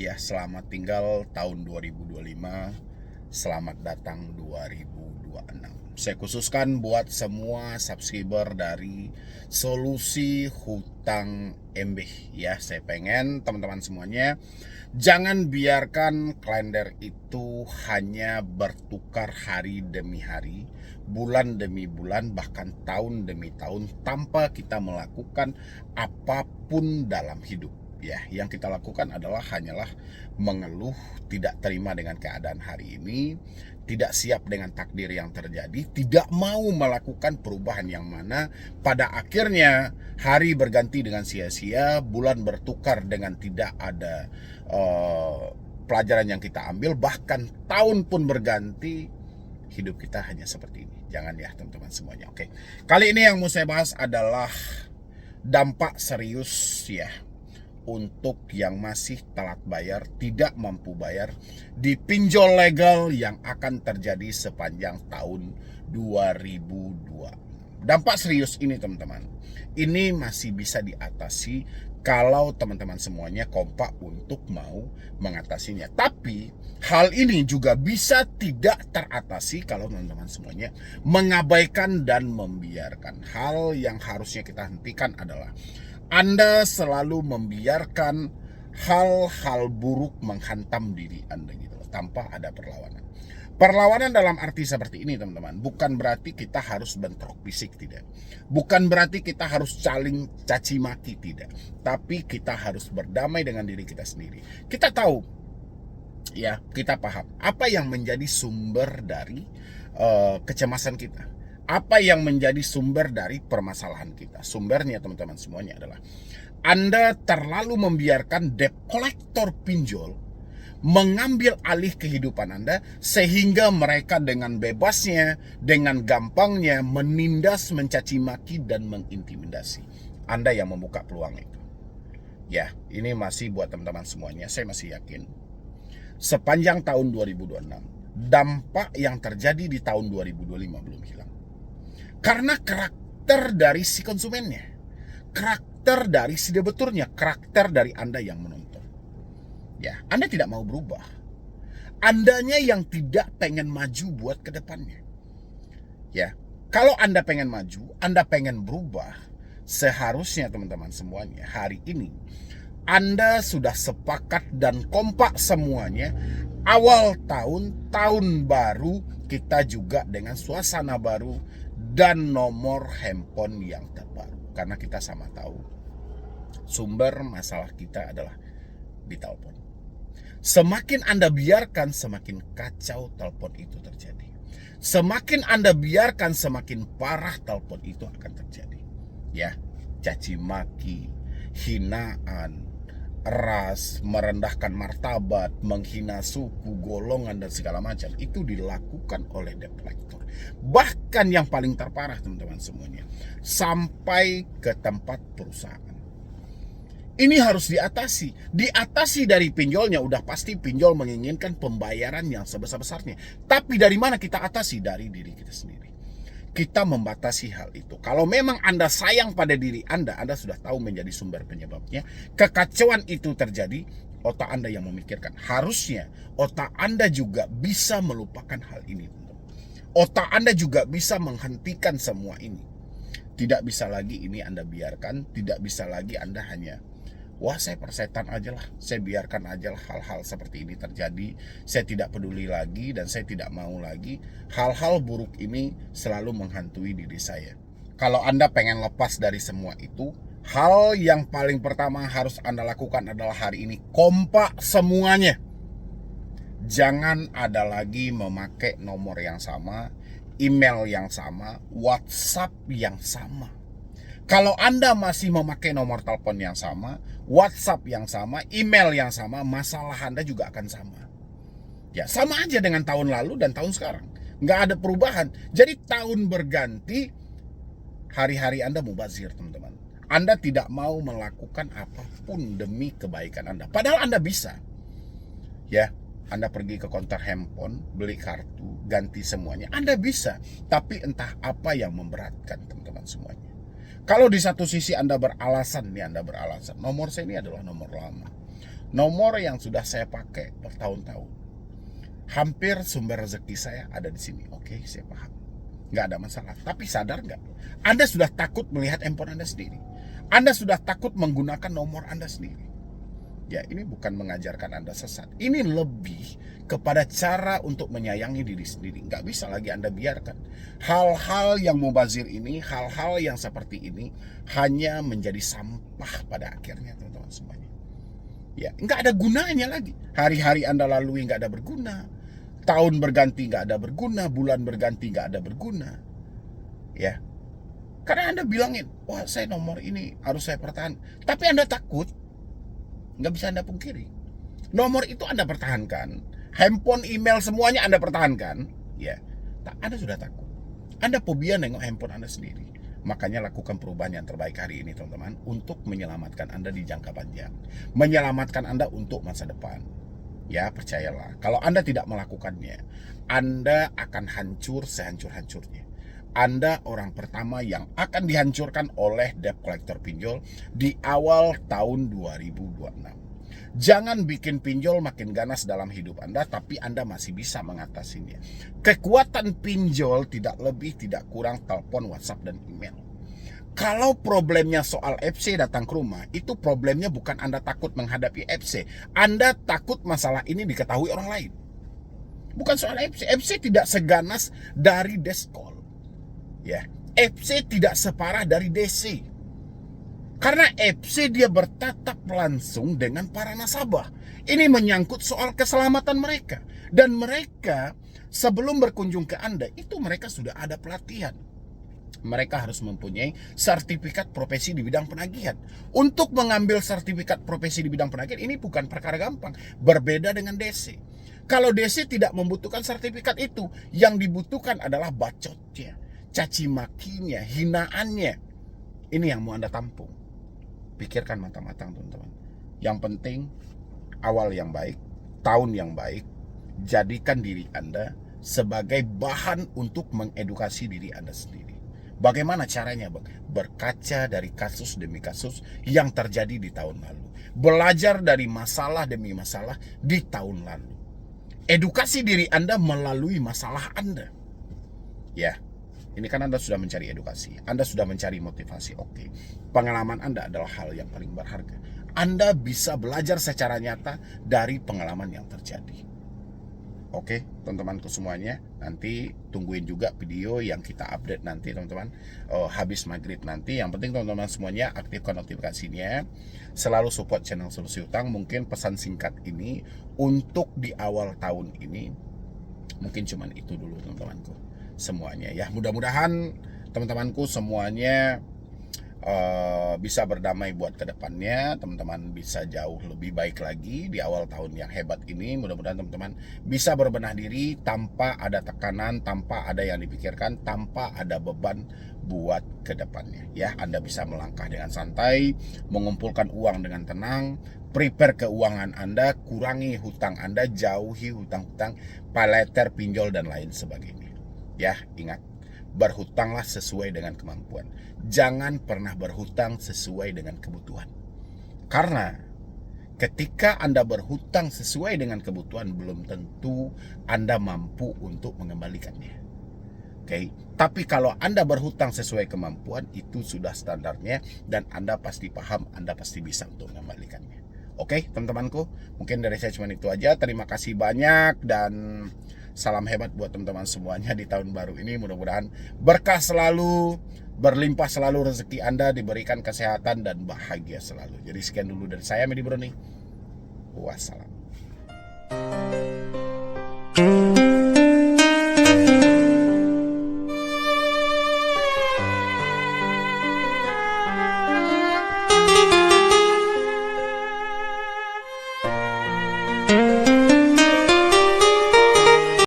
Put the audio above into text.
ya, selamat tinggal tahun 2025. Selamat datang 2026. Saya khususkan buat semua subscriber dari Solusi Hutang MB ya. Saya pengen teman-teman semuanya jangan biarkan kalender itu hanya bertukar hari demi hari, bulan demi bulan, bahkan tahun demi tahun tanpa kita melakukan apapun dalam hidup. Ya, yang kita lakukan hanyalah mengeluh, tidak terima dengan keadaan hari ini, tidak siap dengan takdir yang terjadi, tidak mau melakukan perubahan yang mana pada akhirnya hari berganti dengan sia-sia, bulan bertukar dengan tidak ada pelajaran yang kita ambil, bahkan tahun pun berganti, hidup kita hanya seperti ini. Jangan ya teman-teman semuanya. Oke, kali ini yang mau saya bahas adalah dampak serius ya untuk yang masih telat bayar, tidak mampu bayar di pinjol legal yang akan terjadi sepanjang tahun 2002. Dampak serius ini teman-teman, ini masih bisa diatasi kalau teman-teman semuanya kompak untuk mau mengatasinya. Tapi hal ini juga bisa tidak teratasi kalau teman-teman semuanya mengabaikan dan membiarkan. Hal yang harusnya kita hentikan adalah Anda selalu membiarkan hal-hal buruk menghantam diri Anda gitu tanpa ada perlawanan. Perlawanan dalam arti seperti ini teman-teman, bukan berarti kita harus bentrok fisik, tidak. Bukan berarti kita harus saling caci maki, tidak. Tapi kita harus berdamai dengan diri kita sendiri. Kita tahu, ya, kita paham apa yang menjadi sumber dari kecemasan kita. Apa yang menjadi sumber dari permasalahan kita? Sumbernya teman-teman semuanya adalah Anda terlalu membiarkan debt collector pinjol mengambil alih kehidupan Anda, sehingga mereka dengan bebasnya, dengan gampangnya menindas, mencaci maki, dan mengintimidasi Anda yang membuka peluang itu. Ya, ini masih buat teman-teman semuanya. Saya masih yakin sepanjang tahun 2026 dampak yang terjadi di tahun 2025 belum hilang. Karena karakter dari si konsumennya, karakter dari si debiturnya, karakter dari Anda yang menonton. Ya, Anda tidak mau berubah. Andanya yang tidak pengen maju buat ke depannya. Ya, kalau Anda pengen maju, Anda pengen berubah, seharusnya teman-teman semuanya hari ini Anda sudah sepakat dan kompak semuanya. Awal tahun, tahun baru, kita juga dengan suasana baru dan nomor handphone yang terbaru. Karena kita sama tahu sumber masalah kita adalah di telepon. Semakin Anda biarkan, semakin kacau telepon itu terjadi. Semakin Anda biarkan, semakin parah telepon itu akan terjadi. Ya, caci maki, hinaan, ras, merendahkan martabat, menghina suku, golongan, dan segala macam itu dilakukan oleh debt collector. Bahkan yang paling terparah teman-teman semuanya, sampai ke tempat perusahaan. Ini harus diatasi. Diatasi dari pinjolnya, udah pasti pinjol menginginkan pembayaran yang sebesar-besarnya. Tapi dari mana kita atasi? Dari diri kita sendiri. Kita membatasi hal itu. Kalau memang Anda sayang pada diri Anda sudah tahu menjadi sumber penyebabnya. Kekacauan itu terjadi, otak Anda yang memikirkan. Harusnya otak Anda juga bisa melupakan hal ini. Otak Anda juga bisa menghentikan semua ini. Tidak bisa lagi ini Anda biarkan. Tidak bisa lagi Anda hanya, wah saya persetan aja lah, saya biarkan aja lah hal-hal seperti ini terjadi. Saya tidak peduli lagi dan saya tidak mau lagi hal-hal buruk ini selalu menghantui diri saya. Kalau Anda pengen lepas dari semua itu, hal yang paling pertama harus Anda lakukan adalah hari ini kompak semuanya. Jangan ada lagi memakai nomor yang sama, email yang sama, WhatsApp yang sama. Kalau Anda masih memakai nomor telepon yang sama, WhatsApp yang sama, email yang sama, masalah Anda juga akan sama. Ya, sama aja dengan tahun lalu dan tahun sekarang. Nggak ada perubahan. Jadi tahun berganti, hari-hari Anda mubazir teman-teman. Anda tidak mau melakukan apapun demi kebaikan Anda. Padahal Anda bisa. Ya, Anda pergi ke konter handphone, beli kartu, ganti semuanya. Anda bisa. Tapi entah apa yang memberatkan teman-teman semuanya. Kalau di satu sisi Anda beralasan, nomor saya ini adalah nomor lama. Nomor yang sudah saya pakai bertahun-tahun. Hampir sumber rezeki saya ada di sini. Oke, saya paham. Nggak ada masalah. Tapi sadar nggak? Anda sudah takut melihat handphone Anda sendiri. Anda sudah takut menggunakan nomor Anda sendiri. Ya, ini bukan mengajarkan Anda sesat. Ini lebih kepada cara untuk menyayangi diri sendiri. Nggak bisa lagi Anda biarkan hal-hal yang mubazir ini, hal-hal yang seperti ini hanya menjadi sampah pada akhirnya, teman-teman semuanya. Ya, nggak ada gunanya lagi. Hari-hari Anda lalui nggak ada berguna. Tahun berganti nggak ada berguna. Bulan berganti nggak ada berguna. Ya, karena Anda bilangin, wah saya nomor ini harus saya pertahankan. Tapi Anda takut. Nggak bisa Anda pungkiri. Nomor itu Anda pertahankan, handphone, email, semuanya Anda pertahankan. Ya, Anda sudah takut. Anda fobia nengok handphone Anda sendiri. Makanya lakukan perubahan yang terbaik hari ini, teman-teman, untuk menyelamatkan Anda di jangka panjang, menyelamatkan Anda untuk masa depan. Ya, percayalah, kalau Anda tidak melakukannya, Anda akan hancur sehancur-hancurnya. Anda orang pertama yang akan dihancurkan oleh debt collector pinjol di awal tahun 2026. Jangan bikin pinjol makin ganas dalam hidup Anda, tapi Anda masih bisa mengatasinya. Kekuatan pinjol tidak lebih tidak kurang telepon, WhatsApp, dan email. Kalau problemnya soal FC datang ke rumah, itu problemnya bukan Anda takut menghadapi FC. Anda takut masalah ini diketahui orang lain. Bukan soal FC. FC tidak seganas dari desk call. Ya, FC tidak separah dari DC. Karena FC dia bertatap langsung dengan para nasabah. Ini menyangkut soal keselamatan mereka. Dan mereka sebelum berkunjung ke Anda, itu mereka sudah ada pelatihan. Mereka harus mempunyai sertifikat profesi di bidang penagihan. Untuk mengambil sertifikat profesi di bidang penagihan, ini bukan perkara gampang. Berbeda dengan DC. Kalau DC tidak membutuhkan sertifikat itu, yang dibutuhkan adalah bacotnya, caci makinya, hinaannya. Ini yang mau Anda tampung. Pikirkan matang-matang, teman-teman. Yang penting awal yang baik, tahun yang baik. Jadikan diri Anda sebagai bahan untuk mengedukasi diri Anda sendiri. Bagaimana caranya, Bang? Berkaca dari kasus demi kasus yang terjadi di tahun lalu. Belajar dari masalah demi masalah di tahun lalu. Edukasi diri Anda melalui masalah Anda. Ya. Ini kan Anda sudah mencari edukasi, Anda sudah mencari motivasi, oke. Pengalaman Anda adalah hal yang paling berharga. Anda bisa belajar secara nyata dari pengalaman yang terjadi. Oke, teman-temanku semuanya, nanti tungguin juga video yang kita update nanti, teman-teman. Habis maghrib nanti. Yang penting teman-teman semuanya aktifkan notifikasinya. Selalu support channel Solusi Utang. Mungkin pesan singkat ini untuk di awal tahun ini, mungkin cuman itu dulu, teman-temanku semuanya ya. Mudah-mudahan teman-temanku semuanya bisa berdamai buat kedepannya. Teman-teman bisa jauh lebih baik lagi di awal tahun yang hebat ini. Mudah-mudahan teman-teman bisa berbenah diri tanpa ada tekanan, tanpa ada yang dipikirkan, tanpa ada beban buat kedepannya ya. Anda bisa melangkah dengan santai, mengumpulkan uang dengan tenang, prepare keuangan Anda, kurangi hutang Anda, jauhi hutang-hutang, paylater, pinjol, dan lain sebagainya. Ya, ingat, berhutanglah sesuai dengan kemampuan. Jangan pernah berhutang sesuai dengan kebutuhan. Karena ketika Anda berhutang sesuai dengan kebutuhan, belum tentu Anda mampu untuk mengembalikannya. Oke, tapi kalau Anda berhutang sesuai kemampuan, itu sudah standarnya dan Anda pasti paham, Anda pasti bisa untuk mengembalikannya. Oke, teman-temanku, mungkin dari saya cuma itu aja. Terima kasih banyak dan salam hebat buat teman-teman semuanya di tahun baru ini. Mudah-mudahan berkah selalu, berlimpah selalu rezeki Anda, diberikan kesehatan dan bahagia selalu. Jadi sekian dulu dari saya, Medi Broni. Wassalam.